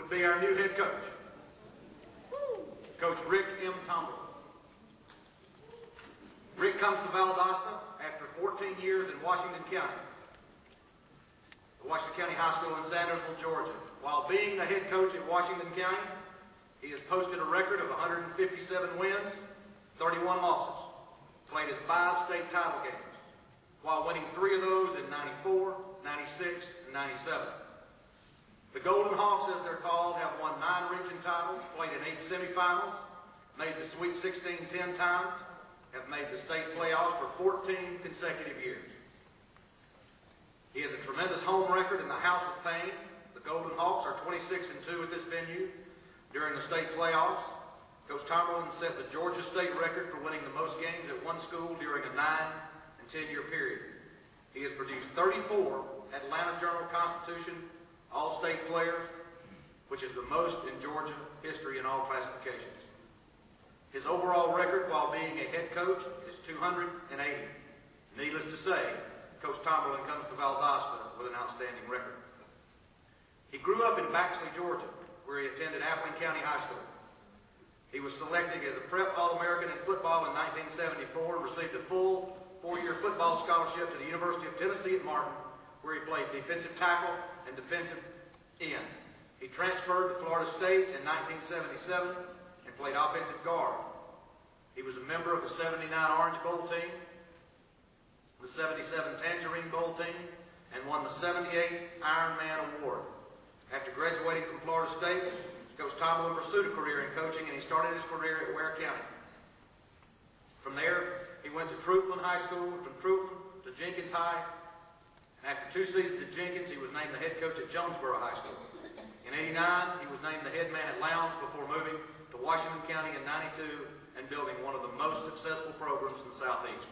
would be our new head coach, Coach Rick Tomberlin. Rick comes to Valdosta after 14 years in Washington County, the Washington County High School in Sandersville, Georgia. While being the head coach at Washington County, he has posted a record of 157 wins, 31 losses, played in 5 state title games, while winning 3 of those in 94, 96, and 97. The Golden Hawks, as they're called, have won 9 region titles, played in 8 semifinals, made the Sweet 16 10 times, have made the state playoffs for 14 consecutive years. He has a tremendous home record in the House of Pain. The Golden Hawks are 26-2 at this venue during the state playoffs. Coach Tomberlin set the Georgia state record for winning the most games at one school during a 9- and 10-year period. He has produced 34 Atlanta Journal-Constitution All-State players, which is the most in Georgia history in all classifications. His overall record while being a head coach is 280. Needless to say, Coach Tomberlin comes to Valdosta with an outstanding record. He grew up in Baxley, Georgia, where he attended Appling County High School. He was selected as a Prep All-American in football in 1974 and received a full 4-year football scholarship to the University of Tennessee at Martin, where he played defensive tackle and defensive end. He transferred to Florida State in 1977 and played offensive guard. He was a member of the 79 Orange Bowl team, the 77 Tangerine Bowl team, and won the 78 Iron Man Award. After graduating from Florida State, Coach Tomberlin pursued a career in coaching, and he started his career at Ware County. From there, he went to Troutman High School, from Troutman to Jenkins High, and after 2 seasons at Jenkins, he was named the head coach at Jonesboro High School. In '89, he was named the head man at Lowndes before moving to Washington County in '92 and building one of the most successful programs in the Southeast.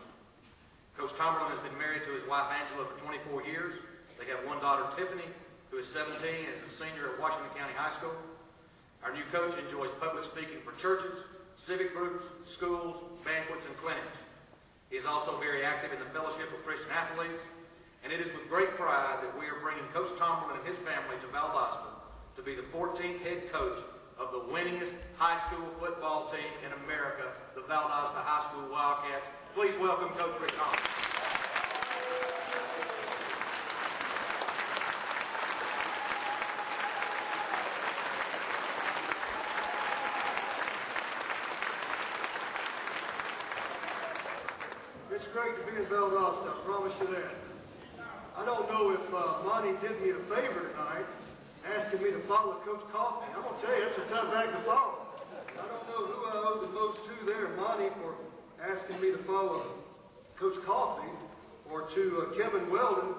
Coach Tomberlin has been married to his wife Angela for 24 years. They have one daughter, Tiffany, who is 17 and is a senior at Washington County High School. Our new coach enjoys public speaking for churches, civic groups, schools, banquets, and clinics. He is also very active in the Fellowship of Christian Athletes, and it is with great pride that we are bringing Coach Tomberlin and his family to Valdosta to be the 14th head coach of the winningest high school football team in America, the Valdosta High School Wildcats. Please welcome Coach Rick Tomberlin. It's great to be in Valdosta, I promise you that. I don't know if Monty did me a favor tonight, asking me to follow Coach Coffey. I'm going to tell you, it's a tough act to follow. I don't know who I owe the most to there, Monty, for asking me to follow Coach Coffey, or to Kevin Weldon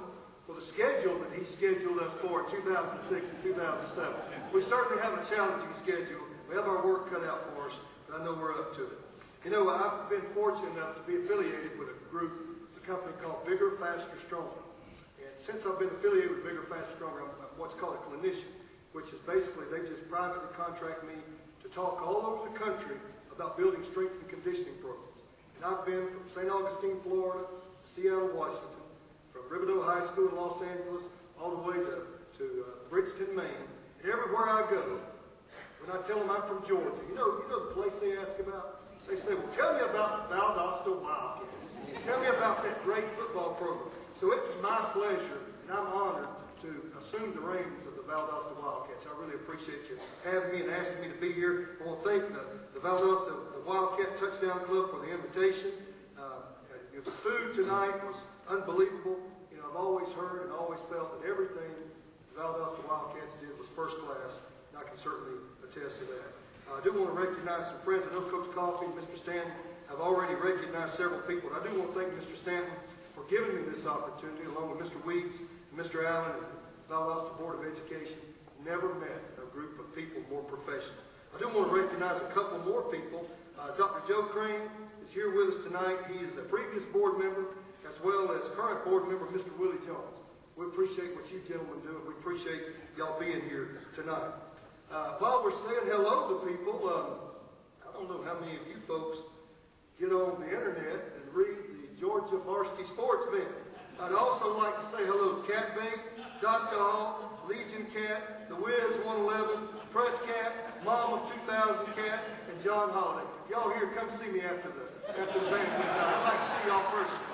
for the schedule that he scheduled us for in 2006 and 2007. We certainly have a challenging schedule. We have our work cut out for us, but I know we're up to it. You know, I've been fortunate enough to be affiliated with a company called Bigger, Faster, Stronger. And since I've been affiliated with Bigger, Faster, Stronger, I'm what's called a clinician, which is basically they just privately contract me to talk all over the country about building strength and conditioning programs. And I've been from St. Augustine, Florida, to Seattle, Washington, from Riverview High School in Los Angeles, all the way to Bridgeton, Maine. And everywhere I go, when I tell them I'm from Georgia, you know the place they ask about? They say, well, tell me about the Valdosta Wildcats. Tell me about that great football program. So it's my pleasure, and I'm honored to assume the reins of the Valdosta Wildcats. I really appreciate you having me and asking me to be here. I want to thank the Valdosta Wildcat Touchdown Club for the invitation. The food tonight was unbelievable. You know, I've always heard and always felt that everything the Valdosta Wildcats did was first class, and I can certainly attest to that. I do want to recognize some friends. I know Coach Coffey and Mr. Stanton have already recognized several people. And I do want to thank Mr. Stanton for giving me this opportunity, along with Mr. Weeds and Mr. Allen and the Valdosta Board of Education. Never met a group of people more professional. I do want to recognize a couple more people. Dr. Joe Crane is here with us tonight. He is a previous board member, as well as current board member, Mr. Willie Jones. We appreciate what you gentlemen do, and we appreciate y'all being here tonight. While we're saying hello to people, I don't know how many of you folks get on the internet and read the Georgia Varsity Sports Bin. I'd also like to say hello to Cat Bait, Doska Hall, Legion Cat, The Wiz 111, Press Cat, Mom of 2000 Cat, and John Holiday. If y'all here, come see me after the banquet tonight. I'd like to see y'all personally.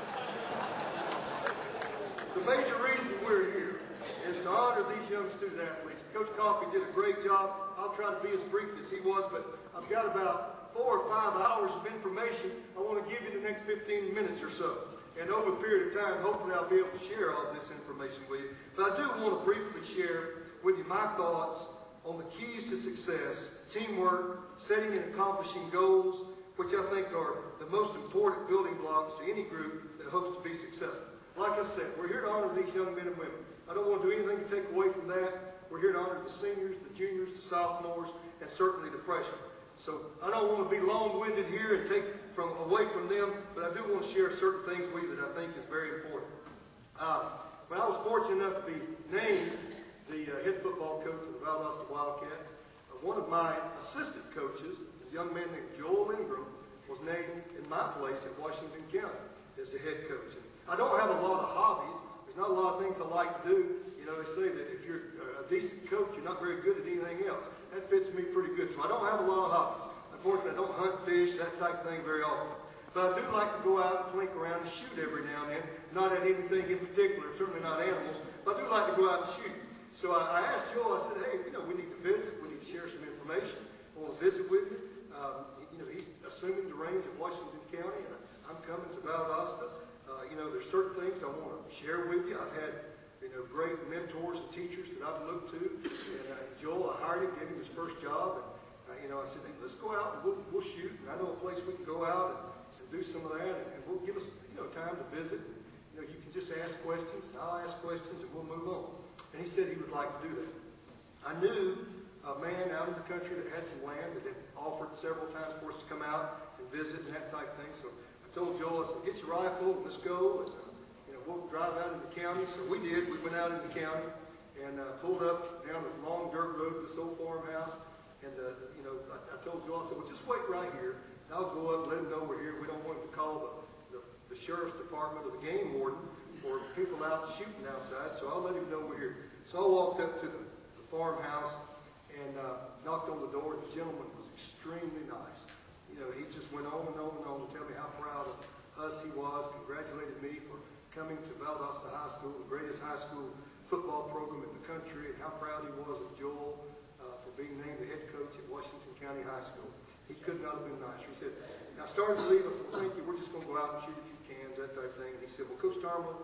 The major reason we're here is to honor these young student athletes. Coach Coffey did a great job. I'll try to be as brief as he was, but I've got about 4 or 5 hours of information I want to give you the next 15 minutes or so. And over a period of time, hopefully I'll be able to share all this information with you. But I do want to briefly share with you my thoughts on the keys to success, teamwork, setting and accomplishing goals, which I think are the most important building blocks to any group that hopes to be successful. Like I said, we're here to honor these young men and women. I don't want to do anything to take away from that. We're here to honor the seniors, the juniors, the sophomores, and certainly the freshmen. So I don't want to be long-winded here and take away from them, but I do want to share certain things with you that I think is very important. When I was fortunate enough to be named the head football coach of the Valdosta Wildcats, one of my assistant coaches, a young man named Joel Ingram, was named in my place at Washington County as the head coach. And I don't have a lot of hobbies. There's not a lot of things I like to do. You know, they say that if you're a decent coach, you're not very good at anything else. That fits me pretty good. So I don't have a lot of hobbies. Unfortunately, I don't hunt, fish, that type of thing very often. But I do like to go out and plink around and shoot every now and then. Not at anything in particular, certainly not animals, but I do like to go out and shoot. So I asked Joel, I said, hey, you know, we need to visit. We need to share some information. I want to visit with you. You know, he's assuming the reins of Washington County, and I'm coming to Valdosta. You know, there's certain things I want to share with you. I've had, you know, great mentors and teachers that I've looked to. And Joel, I hired him, gave him his first job. And, you know, I said, hey, let's go out and we'll shoot. And I know a place we can go out and do some of that. And we'll give us, you know, time to visit. You know, you can just ask questions, and I'll ask questions, and we'll move on. And he said he would like to do that. I knew a man out in the country that had some land that had offered several times for us to come out and visit and that type of thing. So I told Joel, I said, get your rifle and let's go. And, you know, we'll drive out in the county. So we did. We went out in the county and pulled up down the long dirt road to this old farmhouse. And, you know, I told Joel, I said, well, just wait right here. And I'll go up and let him know we're here. We don't want him to call the sheriff's department or the game warden for people out shooting outside. So I'll let him know we're here. So I walked up to the farmhouse and knocked on the door. The gentleman was extremely nice. You know, he just went on and on and on to tell me how proud of us he was, congratulated me for coming to Valdosta High School, the greatest high school football program in the country, and how proud he was of Joel for being named the head coach at Washington County High School. He could not have been nicer. He said, and I started to leave. I said, well, thank you. We're just going to go out and shoot a few cans, that type of thing. And he said, well, Coach Tomberlin,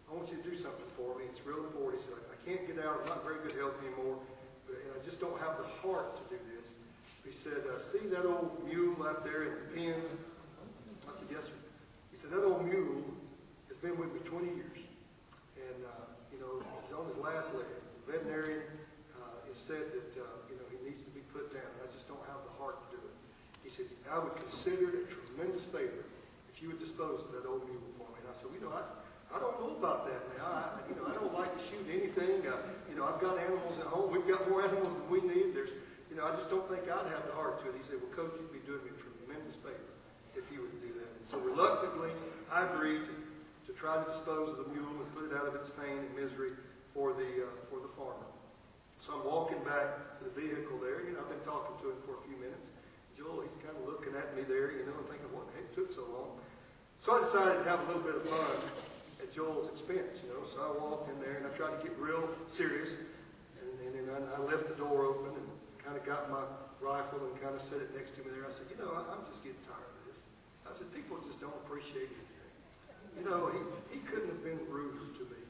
I want you to do something for me. It's real important. He said, I can't get out. I'm not in very good health anymore. And I just don't have the heart to do this. He said, see that old mule out there in the pen? I said, yes, sir. He said, that old mule has been with me 20 years. And, you know, he's on his last leg. The veterinarian has said that, you know, he needs to be put down. I just don't have the heart to do it. He said, I would consider it a tremendous favor if you would dispose of that old mule for me. And I said, well, you know, I don't know about that now. You know, I don't like to shoot anything. You know, I've got animals at home. We've got more animals than we need. You know, I just don't think I'd have the heart to it. He said, well, Coach, you'd be doing me a tremendous favor if you would do that. And so reluctantly, I agreed to try to dispose of the mule and put it out of its pain and misery for the farmer. So I'm walking back to the vehicle there. You know, I've been talking to him for a few minutes. Joel, he's kind of looking at me there, you know, and thinking, what the heck took so long? So I decided to have a little bit of fun at Joel's expense, you know. So I walked in there and I tried to get real serious. And then I left the door open and kind of got my rifle and kind of set it next to me there. I said, you know, I'm just getting tired of this. I said, people just don't appreciate anything. You know, he couldn't have been ruder to me.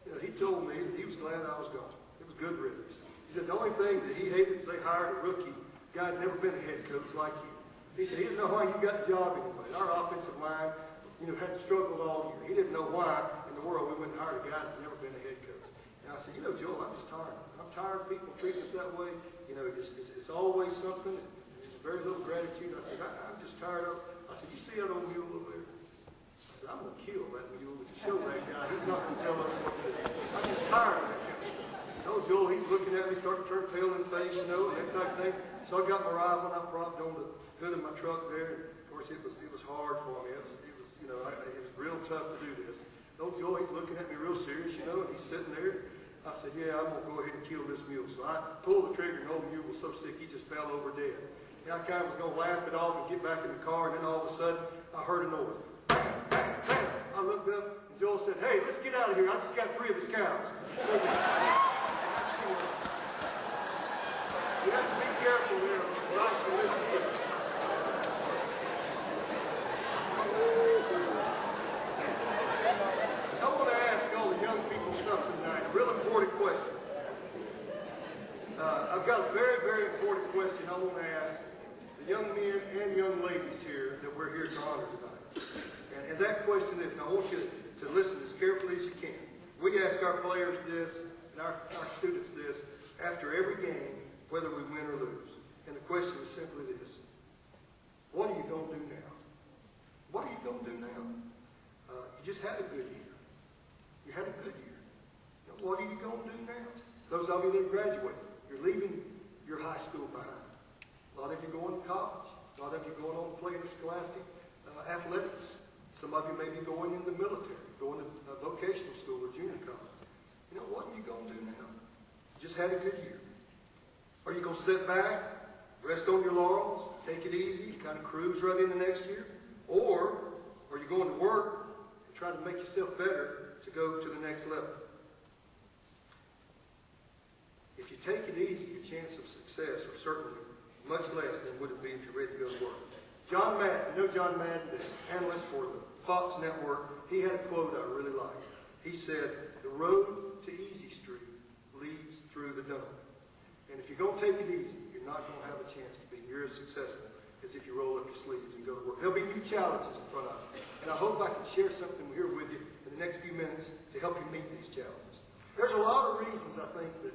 You know, he told me that he was glad I was gone. It was good riddance. He said the only thing that he hated was they hired a rookie guy who'd never been a head coach like you. He said he didn't know why you got the job anyway. Our offensive line, you know, had struggled all year. He didn't know why in the world we wouldn't hire a guy who'd never been a head coach. And I said, you know, Joel, I'm just tired. I'm tired of people treating us that way. You know, it's always something, and there's very little gratitude. I said, I'm just tired of it. I said, you see that old mule over there? I said, I'm going to kill that mule and show that guy. He's not going to tell us what to do. I'm just tired of that kind of stuff. No, Joel, he's looking at me, starting to turn pale in the face, you know, and that type of thing. So I got my rifle and I propped on the hood of my truck there. And of course, it was hard for me. It was you know, it was real tough to do this. No, Joel, he's looking at me real serious, you know, and he's sitting there. I said, yeah, I'm going to go ahead and kill this mule. So I pulled the trigger, and the old mule was so sick he just fell over dead. And I kind of was going to laugh it off and get back in the car, and then all of a sudden, I heard a noise. Bam, bam, bam. I looked up, and Joel said, hey, let's get out of here. I just got 3 of his cows. So, you have to be careful there. Nice to listen to. I want to ask all the young people something tonight, a real important question. I've got a very, very important question I want to ask the young men and young ladies here that we're here to honor tonight. And that question is, and I want you to listen as carefully as you can. We ask our players this and our students this after every game, whether we win or lose. And the question is simply this: what are you going to do now? What are you going to do now? You just had a good year. You had a good year. Now, what are you going to do now? Those of you that are graduating, you're leaving your high school behind. A lot of you going to college. A lot of you going on to play in the scholastic athletics. Some of you may be going in the military, going to vocational school or junior college. You know, what are you going to do now? You just had a good year. Are you going to sit back, rest on your laurels, take it easy, kind of cruise right into next year? Or are you going to work and try to make yourself better to go to the next level? If you take it easy, your chance of success are certainly much less than would it be if you're ready to go to work. John Madden, you know John Madden, the analyst for the Fox Network, he had a quote I really liked. He said, the road to Easy Street leads through the dome. And if you're going to take it easy, you're not going to have a chance to be near as successful as if you roll up your sleeves and go to work. There'll be new challenges in front of you. And I hope I can share something here with you in the next few minutes to help you meet these challenges. There's a lot of reasons, I think, that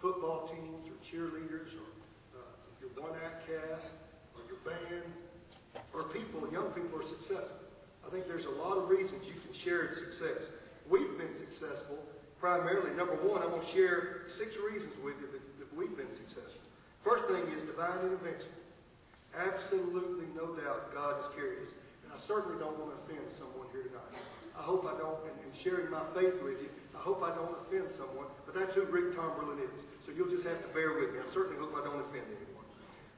football teams or cheerleaders or your one-act cast or your band or people, young people are successful. I think there's a lot of reasons you can share its success. We've been successful primarily. Number one, I'm going to share 6 reasons with you that we've been successful. First thing is divine intervention. Absolutely no doubt God has carried us. And I certainly don't want to offend someone here tonight. I hope I don't, and sharing my faith with you, I hope I don't offend someone, but that's who Rick Tomberlin is. So you'll just have to bear with me. I certainly hope I don't offend anyone.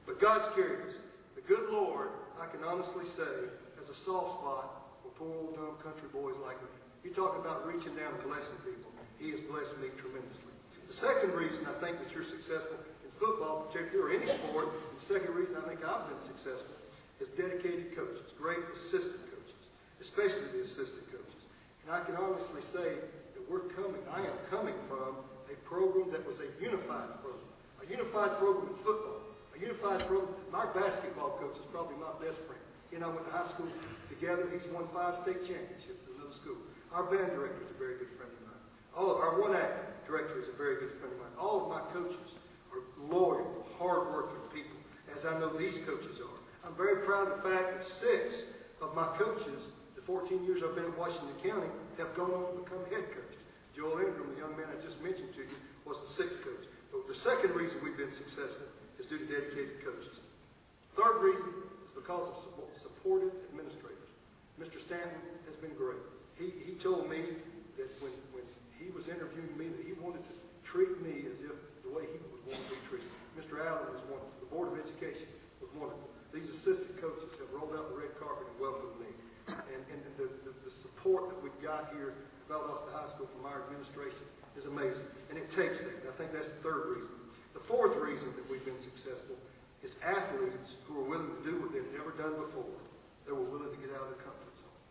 But God's carried us. The good Lord, I can honestly say, has a soft spot for poor old dumb country boys like me. You talk about reaching down and blessing people. He has blessed me tremendously. The second reason I think that you're successful in football, particularly, or any sport, and the second reason I think I've been successful is dedicated coaches, great assistant coaches, especially the assistant coaches. And I can honestly say that I am coming from a program that was a unified program in football, a unified program. My basketball coach is probably my best friend. He and I went to high school together. He's won 5 state championships at another school. Our band director is a very good friend of mine. Our one-act director is a very good friend of mine. All of my coaches are loyal, hard-working people, as I know these coaches are. I'm very proud of the fact that 6 of my coaches, the 14 years I've been in Washington County, have gone on to become head coaches. Joel Ingram, the young man I just mentioned to you, was the 6th coach. But the second reason we've been successful is due to dedicated coaches. Third reason is because of supportive administrators. Mr. Stanton has been great. He told me that when he was interviewing me that he wanted to treat me as if the way he would want to be treated. Mr. Allen was wonderful. The Board of Education was wonderful. These assistant coaches have rolled out the red carpet and welcomed me. And the support that we've got here at Valdosta High School from our administration is amazing. And it takes that. And I think that's the third reason. The fourth reason that we've been successful is athletes who are willing to do what they've never done before. They were willing to get out of their comfort zone.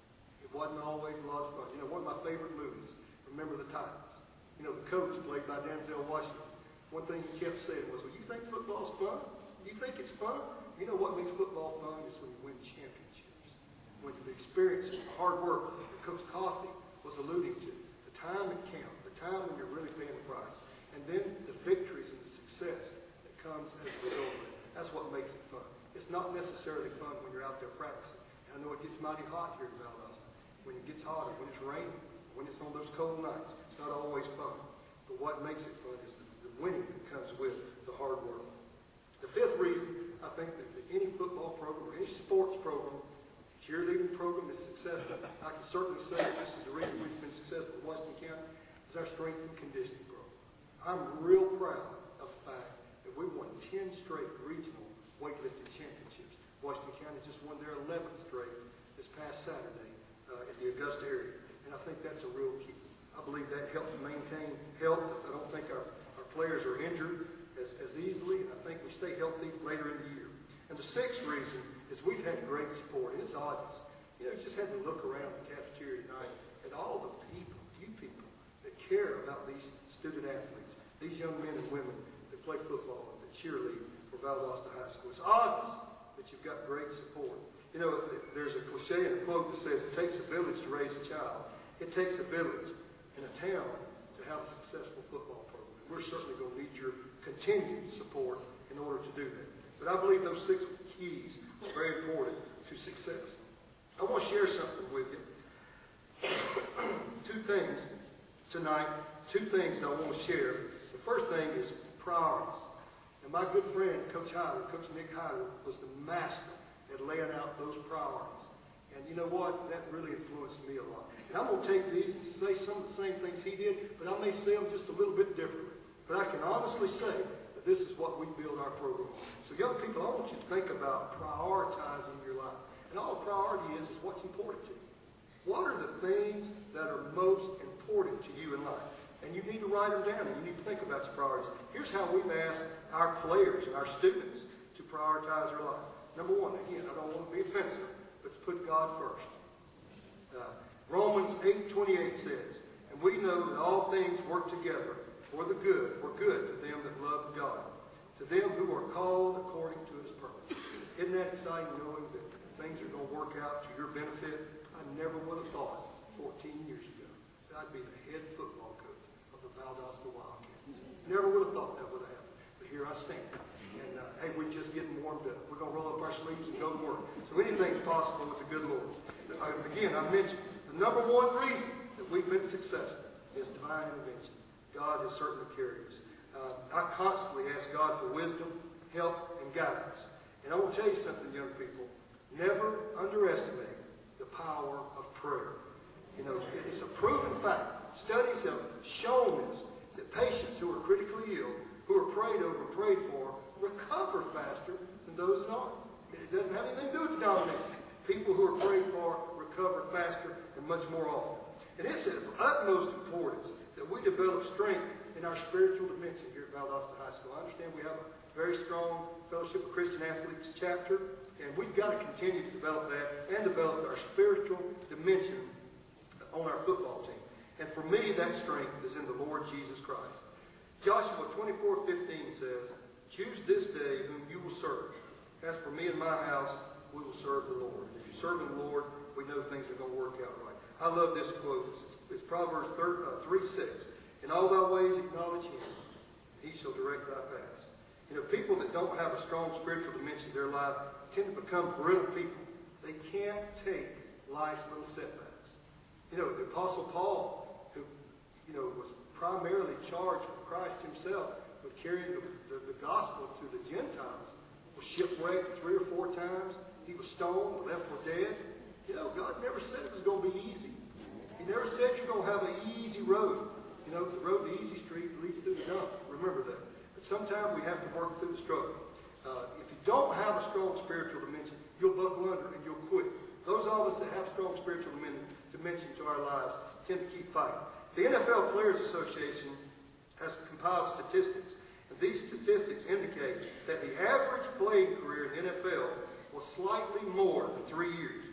It wasn't always a lot of fun. You know, one of my favorite movies, Remember the Titans. You know, the coach played by Denzel Washington. One thing he kept saying was, well, you think football's fun? You think it's fun? You know what makes football fun is when you win championships. When the experiences, the hard work that Coach Coffey was alluding to, the time it counts, the time when you're really paying the price, and then the victories and the success that comes as a result of it. That's what makes it fun. It's not necessarily fun when you're out there practicing. I know it gets mighty hot here in Valdosta. When it gets hotter, when it's raining, when it's on those cold nights, it's not always fun. But what makes it fun is the winning that comes with the hard work. The fifth reason I think that any football program, or any sports program, cheerleading program is successful, I can certainly say that this is the reason we've been successful in Washington County, is our strength and conditioning program. I'm real proud of the fact that we won 10 straight regional weightlifting championships. Washington County just won their 11th straight this past Saturday in the Augusta area. And I think that's a real key. I believe that helps maintain health. I don't think our players are injured as easily. I think we stay healthy later in the year. And the sixth reason is we've had great support, and it's obvious. You just had to look around the cafeteria tonight at all the people, you people, that care about these student athletes, these young men and women that play football and that cheerlead for Valdosta High School. It's obvious that you've got great support. There's a cliche and a quote that says, it takes a village to raise a child. It takes a village in a town to have a successful football program. We're certainly going to need your continued support in order to do that. But I believe those 6 keys are very important to success. I want to share something with you. 2 things tonight, 2 things that I want to share. The first thing is priorities. And my good friend, Coach Nick Hyder, was the master at laying out those priorities. And you know what? That really influenced me a lot. And I'm going to take these and say some of the same things he did, but I may say them just a little bit differently. But I can honestly say that this is what we build our program on. So young people, I want you to think about prioritizing your life. And all the priority is what's important to you. What are the things that are most important to you in life? And you need to write them down, and you need to think about your priorities. Here's how we've asked our players and our students to prioritize their life. Number 1, again, I don't want to be offensive, but to put God first. Romans 8:28 says, and we know that all things work together for good to them that love God, to them who are called according to his purpose. Isn't that exciting knowing that things are going to work out to your benefit? I never would have thought 14 years ago that I'd be the head football coach of the Valdosta Wildcats. Never would have thought that would have happened. But here I stand. And hey, we're just getting warmed up. We're going to roll up our sleeves and go to work. So anything's possible with the good Lord. Again, I mentioned the number 1 reason that we've been successful is divine intervention. God has certainly carried us. I constantly ask God for wisdom, help, and guidance. And I want to tell you something, young people. Never underestimate the power of prayer. It's a proven fact. Studies have shown us that patients who are critically ill, who are prayed over and prayed for, recover faster than those that aren't. It doesn't have anything to do with denomination. People who are prayed for recover faster and much more often. And it's of utmost importance that we develop strength in our spiritual dimension here at Valdosta High School. I understand we have a very strong Fellowship of Christian Athletes chapter, and we've got to continue to develop that and develop our spiritual dimension on our football team. And for me, that strength is in the Lord Jesus Christ. Joshua 24:15 says, choose this day whom you will serve. As for me and my house, we will serve the Lord. If you're serving the Lord, we know things are going to work out right. I love this quote. It's Proverbs 3:6. In all thy ways acknowledge him, and he shall direct thy paths. People that don't have a strong spiritual dimension in their life tend to become brittle people. They can't take life's little setbacks. The Apostle Paul, who was primarily charged for Christ himself with carrying the gospel to the Gentiles, was shipwrecked 3 or 4 times. He was stoned, left for dead. God never said it was going to be easy. He never said you're going to have an easy road. The road to easy street leads through the dump. Remember that. But sometimes we have to work through the struggle. If you don't have a strong spiritual dimension, you'll buckle under and you'll quit. Those of us that have strong spiritual dimension to our lives tend to keep fighting. The NFL Players Association has compiled statistics, and these statistics indicate that the average playing career in the NFL was slightly more than 3 years.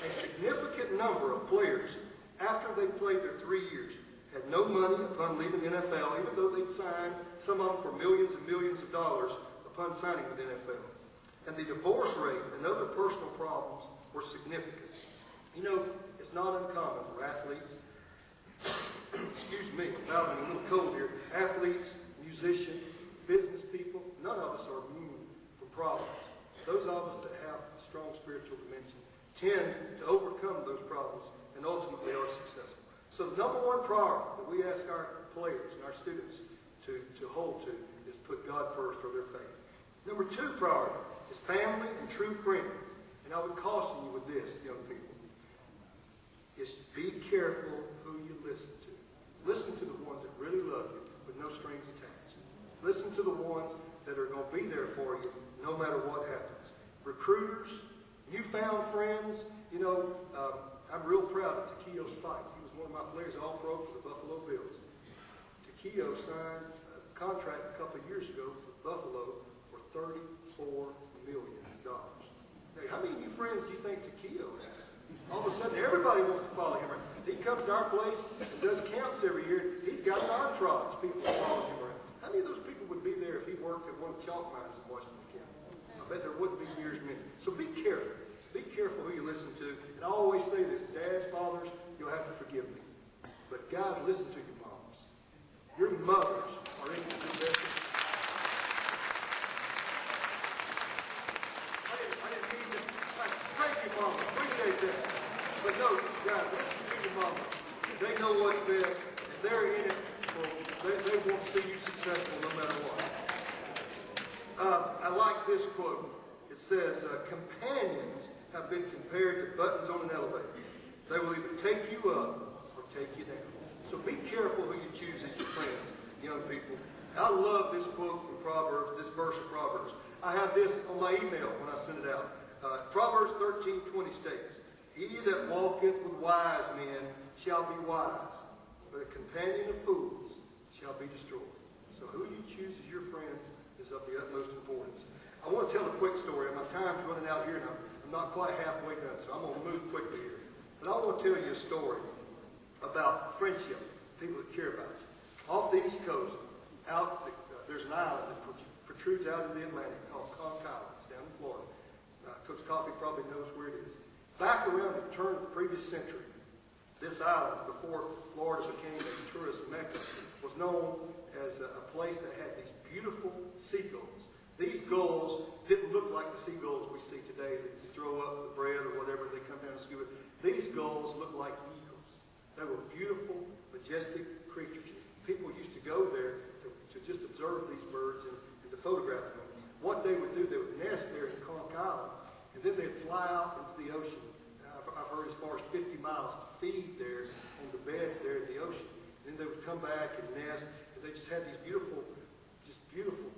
A significant number of players, after they played their 3 years, had no money upon leaving the NFL, even though they'd signed, some of them for millions and millions of dollars upon signing with the NFL. And the divorce rate and other personal problems were significant. It's not uncommon for athletes, excuse me, I'm having a little cold here, athletes, musicians, business people, none of us are immune from problems. Those of us that have a strong spiritual dimension tend to overcome those problems and ultimately are successful. So the number 1 priority that we ask our players and our students to hold to is put God first or their faith. Number 2 priority is family and true friends. And I would caution you with this, young people, is be careful who you listen to. Listen to the ones that really love you with no strings attached. there for you no matter what happens. Recruiters, newfound friends, I'm real proud of Takeo Spikes. He was one of my players, All-Pro for the Buffalo Bills. Takeo signed a contract a couple of years ago with Buffalo for $34 million. Now, how many new friends do you think Takeo has? All of a sudden, everybody wants to follow him around. He comes to our place and does camps every year. He's got an entourage. People follow him around. How many of those people would be there if he worked at one of the chalk mines in Washington County? I bet there wouldn't be near as many. So be careful. Be careful who you listen to. And I always say this, dads, fathers, you'll have to forgive me. But guys, listen to your moms. Your mothers are in your best interest. I didn't mean to. Thank you, Mama. Appreciate that. But no, guys, listen to your mama. They know what's best, and they're in it. They want to see you successful no matter what. I like this quote. It says, companions have been compared to buttons on an elevator. They will either take you up or take you down. So be careful who you choose as your friends, young people. I love this quote from Proverbs, this verse of Proverbs. I have this on my email when I send it out. Proverbs 13:20 states, he that walketh with wise men shall be wise, but a companion of fools shall be destroyed. So who you choose as your friends is of the utmost importance. I want to tell a quick story. My time's running out here, and I'm not quite halfway done, so I'm going to move quickly here. But I want to tell you a story about friendship, people that care about you. Off the East Coast, there's an island that protrudes out in the Atlantic called Conch Island. It's down in Florida. Coach Coffee probably knows where it is. Back around the turn of the previous century, this island, before Florida became a tourist mecca, was known as a place that had these beautiful seagulls. These gulls didn't look like the seagulls we see today that you throw up the bread or whatever, they come down and scoop it. These gulls looked like eagles. They were beautiful, majestic creatures. People used to go there to just observe these birds and to photograph them. What they would do, they would nest there in Conch Island, and then they'd fly out into the ocean. I've heard as far as 50 miles to feed there on the beds there in the ocean. And then they would come back and nest, and they just had these beautiful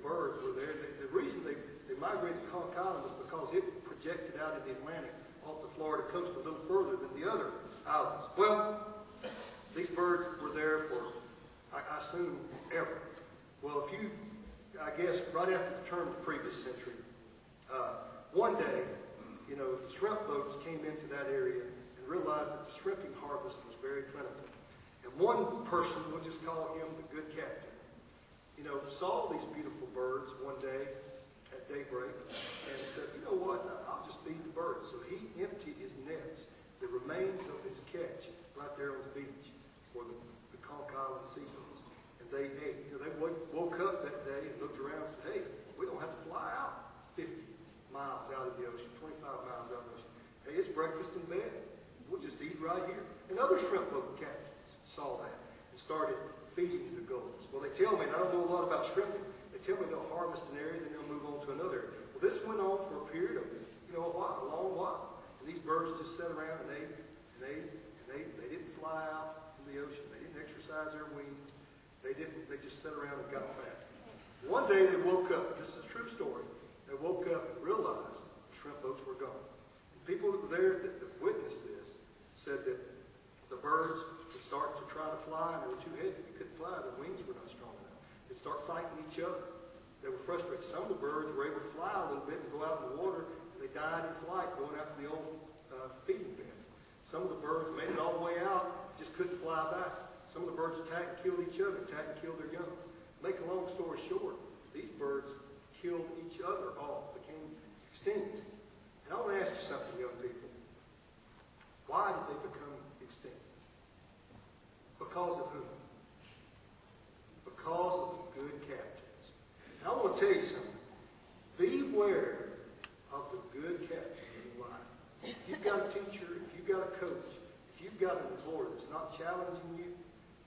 birds were there. The reason they migrated to Conch Island was because it projected out in the Atlantic off the Florida coast a little further than the other islands. Well, these birds were there for, I assume, ever. Well, I guess right after the turn of the previous century, one day, the shrimp boats came into that area and realized that the shrimping harvest was very plentiful. And one person, we'll just call him the good captain, saw these beautiful birds one day at daybreak and said, you know what, I'll just feed the birds. So he emptied his nets, the remains of his catch, right there on the beach for the Conch Island seagulls. And they ate. They woke up that day and looked around and said, hey, we don't have to fly out 50 miles out of the ocean, 25 miles out of the ocean. Hey, it's breakfast in bed. We'll just eat right here. And other shrimp boat captains saw that and started feeding the gulls. Well, they tell me, and I don't know a lot about shrimping, they tell me they'll harvest an area, then they'll move on to another area. Well, this went on for a period of, a long while. And these birds just sat around and ate, and ate, and ate. They didn't fly out in the ocean. They didn't exercise their wings. They just sat around and got fat. One day they woke up. This is a true story. They woke up and realized the shrimp boats were gone. And people that were there that witnessed this said that the birds would start to try to fly, and they were too heavy. They couldn't fly. Their wings were not strong enough. They'd start fighting each other. They were frustrated. Some of the birds were able to fly a little bit and go out in the water, and they died in flight going out to the old feeding beds. Some of the birds made it all the way out, just couldn't fly back. Some of the birds attacked and killed each other, attacked and killed their young. Make a long story short, these birds killed each other off, became extinct. And I want to ask you something, young people. Why did they become extinct? Because of whom? Because of the good captains. And I want to tell you something. Beware of the good captains in life. If you've got a teacher, if you've got a coach, if you've got an employer that's not challenging you,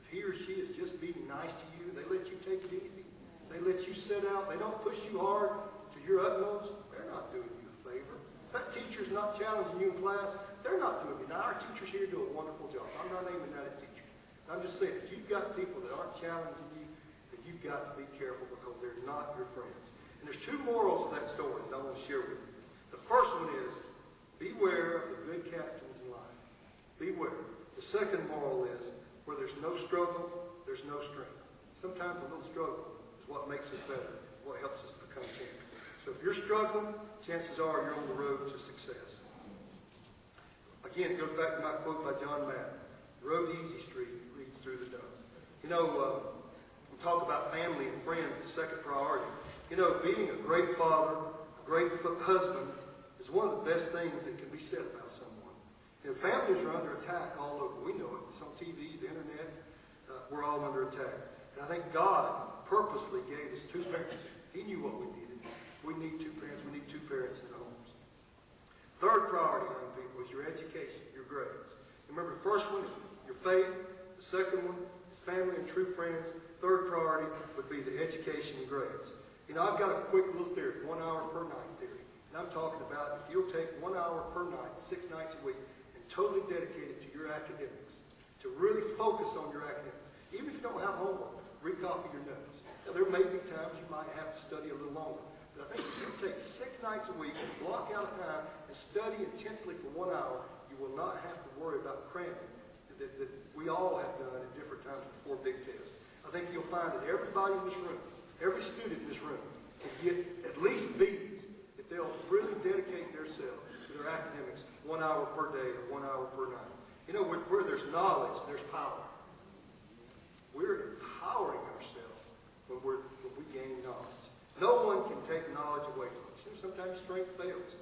if he or she is just being nice to you, they let you take it easy, they let you sit out, they don't push you hard to your utmost, they're not doing you a favor. If that teacher's not challenging you in class, they're not doing you. Now, our teachers here do a wonderful job. I'm not aiming that at teachers. I'm just saying, if you've got people that aren't challenging you, then you've got to be careful because they're not your friends. And there's two morals of that story that I want to share with you. The first one is, beware of the good captains in life. Beware. The second moral is, where there's no struggle, there's no strength. Sometimes a little struggle is what makes us better, what helps us become champions. So if you're struggling, chances are you're on the road to success. Again, it goes back to my quote by John Madden. The road to easy street leads through the dump. You know, we talk about family and friends, the second priority. You know, being a great father, a great husband, is one of the best things that can be said about someone. You know, families are under attack all over. We know it. It's on TV, the internet. We're all under attack. And I think God purposely gave us two parents. He knew what we needed. We need two parents. We need two parents in the homes. Third priority, young people, is your education, your grades. Remember, the first one is your faith. The second one is family and true friends. Third priority would be the education and grades. You know, I've got a quick little theory, 1 hour per night theory. And I'm talking about if you'll take 1 hour per night, 6 nights a week, and totally dedicate it to your academics, to really focus on your academics. Even if you don't have homework, recopy your notes. Now, there may be times you might have to study a little longer. But I think if you take 6 nights a week and block out a time and study intensely for 1 hour, you will not have to worry about cramming that we all have done at different times before big tests. I think you'll find that everybody in this room, every student in this room, can get at least B's if they'll really dedicate themselves to their academics 1 hour per day or 1 hour per night. You know, where there's knowledge, there's power. We're empowering ourselves when we gain knowledge. No one can take knowledge away from us. You know, sometimes strength fails.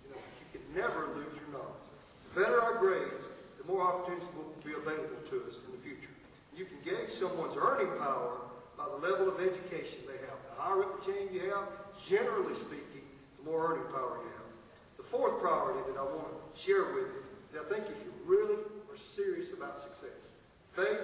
You know, you can never lose your knowledge. The better our grades, the more opportunities will be available to us in the future. You can gauge someone's earning power by the level of education they have. The higher up the chain you have, generally speaking, the more earning power you have. The fourth priority that I want to share with you is I think if you really are serious about success, faith,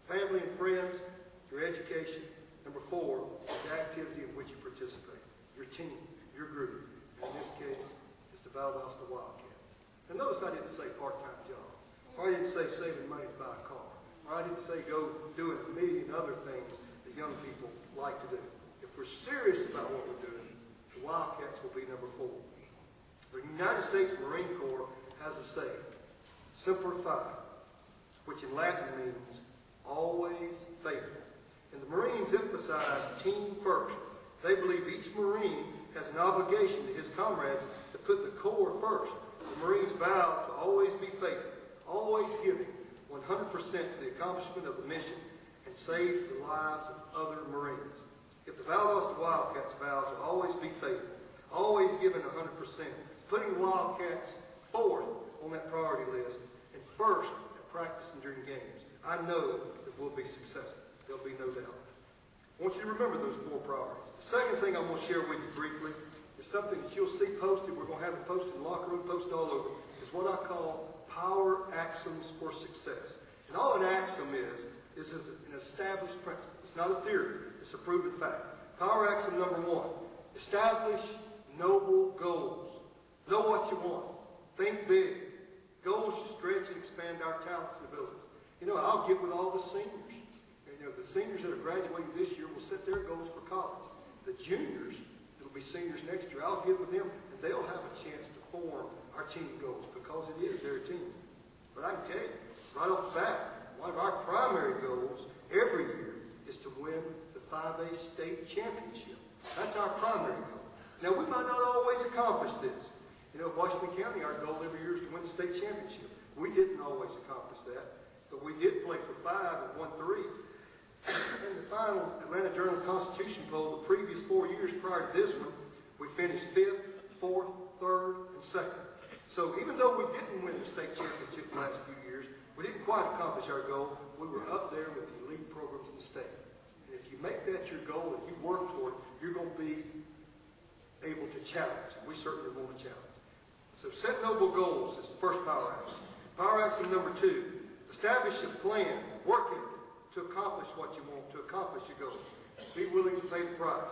family and friends, your education. Number 4, the activity in which you participate. Your team, your group. In this case, it's the Valdosta Wildcats. And notice I didn't say part-time job. Or I didn't say saving money to buy a car. Or I didn't say go doing a million other things that young people like to do. If we're serious about what we're doing, the Wildcats will be number 4. The United States Marine Corps has a saying, Semper Fi, which in Latin means always faithful. And the Marines emphasize team first. They believe each Marine has an obligation to his comrades to put the Corps first. The Marines vow to always be faithful, always giving 100% to the accomplishment of the mission and save the lives of other Marines. If the Valdosta Wildcats vow to always be faithful, always giving 100%, putting the Wildcats fourth on that priority list and first at practicing during games, I know that we'll be successful. There'll be no doubt. I want you to remember those 4 priorities. The second thing I want to share with you briefly is something that you'll see posted. We're going to have it posted in the locker room, posted all over. Is what I call power axioms for success. And all an axiom is an established principle. It's not a theory. It's a proven fact. Power axiom number 1, establish noble goals. Know what you want. Think big. Goals should stretch and expand our talents and abilities. You know, I'll get with all the seniors. You know, the seniors that are graduating this year will set their goals for college. The juniors, that'll be seniors next year, I'll get with them, and they'll have a chance to form our team goals because it is their team. But I can tell you, right off the bat, one of our primary goals every year is to win the 5A state championship. That's our primary goal. Now, we might not always accomplish this. You know, Washington County, our goal every year is to win the state championship. We didn't always accomplish that, but we did play for 5 and won 3. In the final Atlanta Journal-Constitution poll, the previous 4 years prior to this one, we finished 5th, 4th, 3rd, and 2nd. So even though we didn't win the state championship the last few years, we didn't quite accomplish our goal. We were up there with the elite programs in the state. And if you make that your goal and you work toward it, you're going to be able to challenge. We certainly want to challenge. So set noble goals is the first power axiom. Power axiom number 2, establish a plan, work ethic to accomplish what you want, to accomplish your goals. Be willing to pay the price.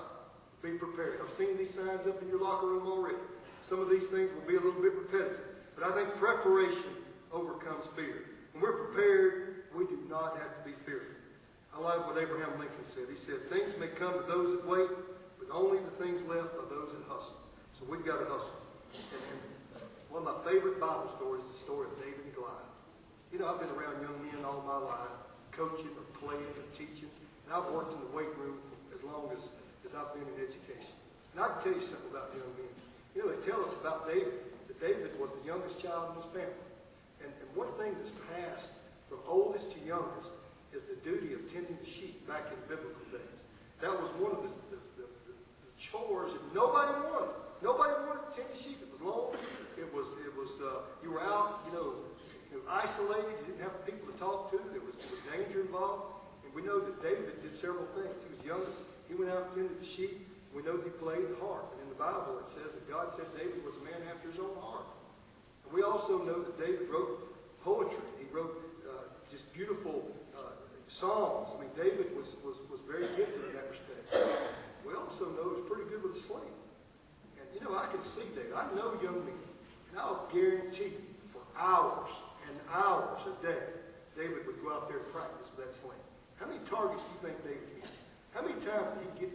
Be prepared. I've seen these signs up in your locker room already. Some of these things will be a little bit repetitive, but I think preparation overcomes fear. When we're prepared, we do not have to be fearful. I love what Abraham Lincoln said. He said, things may come to those that wait, but only the things left are those that hustle. So we've got to hustle. And one of my favorite Bible stories is the story of David and Goliath. You know, I've been around young men all my life, coaching or playing or teaching. And I've worked in the weight room as long as I've been in education. And I can tell you something about young men. You know, they tell us about David, that David was the youngest child in his family. And one thing that's passed from oldest to youngest is the duty of tending the sheep back in biblical days. That was one of the chores that nobody wanted. Nobody wanted to tend the sheep. It was long. It was you were out, isolated. You didn't have people to talk to. There was danger involved. And we know that David did several things. He was youngest. He went out and tended the sheep. We know that he played the harp. And in the Bible it says that God said David was a man after his own heart. And we also know that David wrote poetry. He wrote just beautiful songs. I mean, David was very gifted in that respect. We also know he was pretty good with a sling. And, I can see David. I know young men. And I'll guarantee you, for hours and hours a day, David would go out there and practice with that sling. How many targets do you think David hit? How many times did he get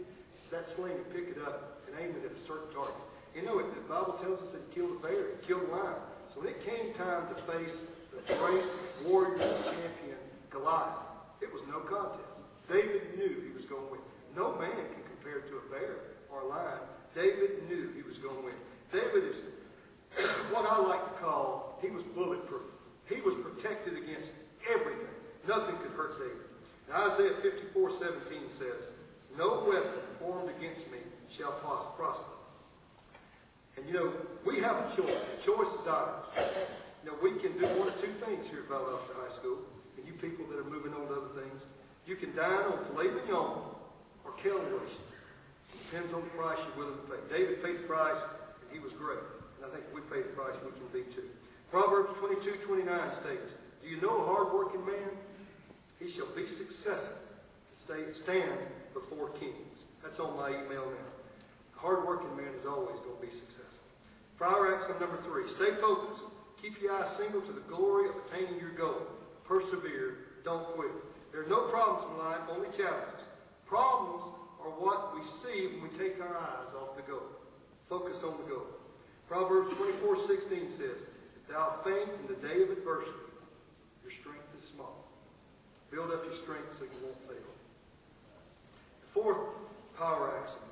that sling and pick it up and aim it at a certain target? The Bible tells us that he killed a bear, he killed a lion. So when it came time to face the great warrior champion Goliath, it was no contest. David knew he was going to win. No man can compare to a bear or a lion. David knew he was going to win. David is what I like to call, he was bulletproof. He was protected against everything. Nothing could hurt David. Now, Isaiah 54:17 says, "No weapon formed against me shall prosper." And we have a choice. The choice is ours. We can do one of two things here at Valdosta High School. And you people that are moving on to other things, you can dine on filet mignon or Kelly-Ration. Depends on the price you're willing to pay. David paid the price, and he was great. And I think if we pay the price, we can be too. Proverbs 22:29 states, "Do you know a hard-working man? He shall be successful and stand before kings." That's on my email now. A hard-working man is always going to be successful. Power axiom number 3, stay focused. Keep your eyes single to the glory of attaining your goal. Persevere, don't quit. There are no problems in life, only challenges. Problems are what we see when we take our eyes off the goal. Focus on the goal. Proverbs 24:16 says, "If thou faint in the day of adversity, your strength is small." Build up your strength so you won't fail. The fourth power axiom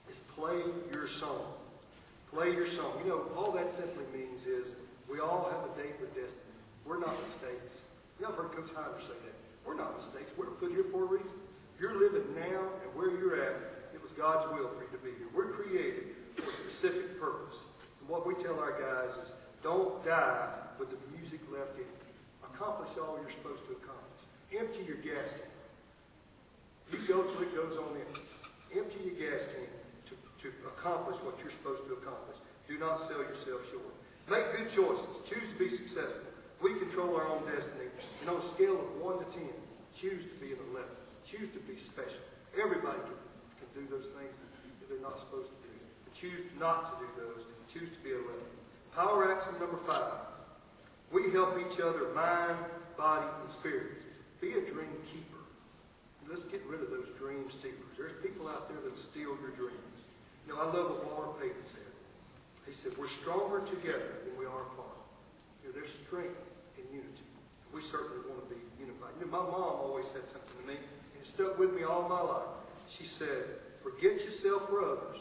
is play your song. Play your song. All that simply means is we all have a date with destiny. We're not mistakes. I've heard Coach Hyder say that. We're not mistakes. We're put here for a reason. You're living now, and where you're at, it was God's will for you to be here. We're created for a specific purpose. And what we tell our guys is, don't die with the music left in. Accomplish all you're supposed to accomplish. Empty your gas tank. You go till it goes on empty. Empty your gas tank to accomplish what you're supposed to accomplish. Do not sell yourself short. Make good choices. Choose to be successful. We control our own destiny. And on a scale of 1 to 10, choose to be an 11. Choose to be special. Everybody can do those things that they're not supposed to do. But choose not to do those. Choose to be 11. Power axiom number 5. We help each other mind, body, and spirit. Be a dream keeper. Let's get rid of those dream stealers. There's people out there that steal your dreams. I love what Walter Payton said. He said, "We're stronger together than we are apart." There's strength in unity. We certainly want to be unified. My mom always said something to me, and it stuck with me all my life. She said, "Forget yourself for others,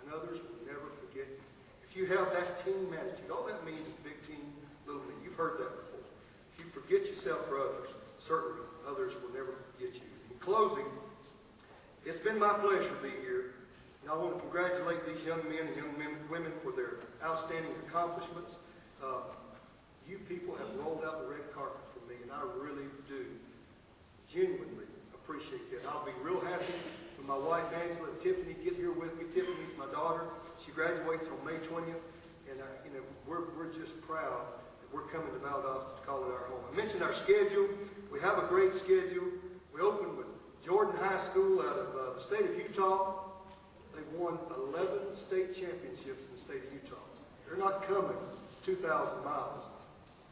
and others will never forget you." If you have that team attitude, all that means is big team, little team. You've heard that before. If you forget yourself for others, certainly others will never forget you. In closing, it's been my pleasure to be here. And I want to congratulate these young men and young women for their outstanding accomplishments. You people have rolled out the red carpet for me, and I really do genuinely appreciate that. I'll be real happy when my wife Angela and Tiffany get here with me. Tiffany's my daughter. She graduates on May 20th, and we're just proud that we're coming to Valdosta to call it our home. I mentioned our schedule. We have a great schedule. We opened with Jordan High School out of the state of Utah. They've won 11 state championships in the state of Utah. They're not coming 2,000 miles.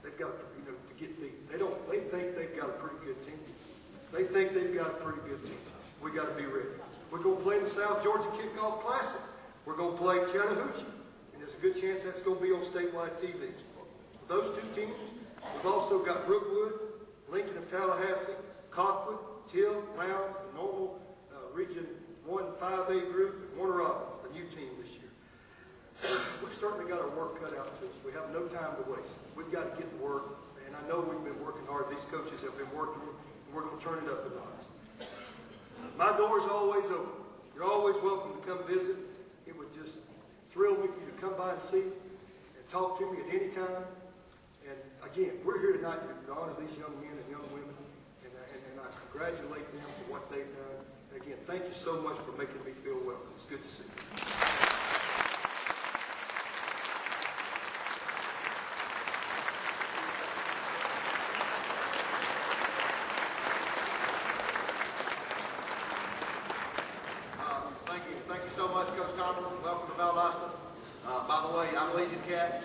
They've got to get beat. They think they've got a pretty good team. They think they've got a pretty good team. We got to be ready. We're going to play the South Georgia Kickoff Classic. We're going to play Chattahoochee, and there's a good chance that's going to be on statewide TV. Those two teams, we've also got Brookwood, Lincoln of Tallahassee, Cockwood, Till, Lowndes, the normal Region 1 5A group, and Warner Robins, the new team this year. We've certainly got our work cut out to us. We have no time to waste. We've got to get to work, and I know we've been working hard. These coaches have been working, and we're going to turn it up a notch. My door is always open. You're always welcome to come visit. It would just thrill me for you to come by and see and talk to me at any time. And again, we're here tonight to honor these young men and young women, and I congratulate them for what they've done. Again, thank you so much for making me feel welcome. It's good to see you. Thank you so much, Coach Tomberlin. Welcome to Valdosta. By the way, I'm Legion Cat.